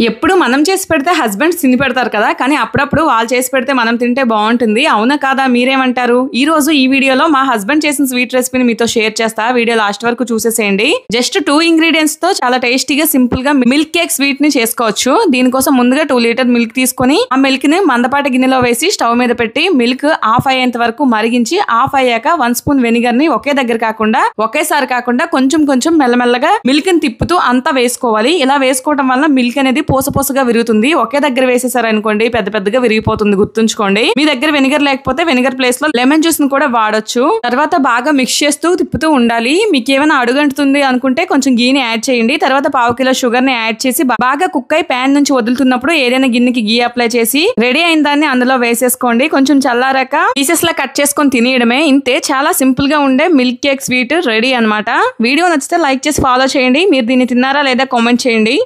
ఎప్పుడు మనం చేసి పెడితే హస్బెండ్స్ తిని పెడతారు కదా, కానీ అప్పుడప్పుడు వాళ్ళు చేసి పెడితే మనం తింటే బాగుంటుంది. అవునా కాదా, మీరేమంటారు? ఈ రోజు ఈ వీడియోలో మా హస్బెండ్ చేసిన స్వీట్ రెసిపీని మీతో షేర్ చేస్తా. వీడియో లాస్ట్ వరకు చూసేసేయండి. జస్ట్ 2 ఇంగ్రీడియంట్స్ తో చాలా టేస్టీగా సింపుల్ గా మిల్క్ కేక్ స్వీట్ ని చేసుకోవచ్చు. దీనికోసం ముందుగా 2 లీటర్ మిల్క్ తీసుకొని ఆ మిల్క్ ని మందపాటి గిన్నెలో వేసి స్టవ్ మీద పెట్టి మిల్క్ ఆఫ్ అయ్యేంత వరకు మరిగించి ఆఫ్ అయ్యాక 1 స్పూన్ వెనిగర్ ని ఒకేసారి కాకుండా కొంచెం కొంచెం మెల్లమెల్లగా మిల్క్ ని తిప్పుతూ అంతా వేసుకోవాలి. ఇలా వేసుకోవడం వల్ల మిల్క్ అనేది పోసపోసగా విరుగుతుంది. ఒకే దగ్గర వేసేసారనుకోండి పెద్ద పెద్దగా విరిగిపోతుంది, గుర్తుంచుకోండి. మీ దగ్గర వెనిగర్ లేకపోతే వెనిగర్ ప్లేస్ లో లెమన్ జ్యూస్ ని కూడా వాడొచ్చు. తర్వాత బాగా మిక్స్ చేస్తూ తిప్పుతూ ఉండాలి. మీకు ఏమైనా అడుగంటుతుంది అనుకుంటే కొంచెం గీని యాడ్ చేయండి. తర్వాత 1/2 కిలో షుగర్ ని యాడ్ చేసి బాగా కుక్ అయి ప్యాన్ నుంచి వదులుతున్నప్పుడు ఏదైనా గిన్నెకి గీ అప్లై చేసి రెడీ అయిన దాన్ని అందులో వేసేసుకోండి. కొంచెం చల్లారాక పీసెస్ లా కట్ చేసుకొని తినేయడమే. ఇంతే, చాలా సింపుల్ గా ఉండే మిల్క్ కేక్ స్వీట్ రెడీ అన్నమాట. వీడియో నచ్చితే లైక్ చేసి ఫాలో చేయండి. మీరు దీన్ని తిన్నారా లేదా కామెంట్ చేయండి.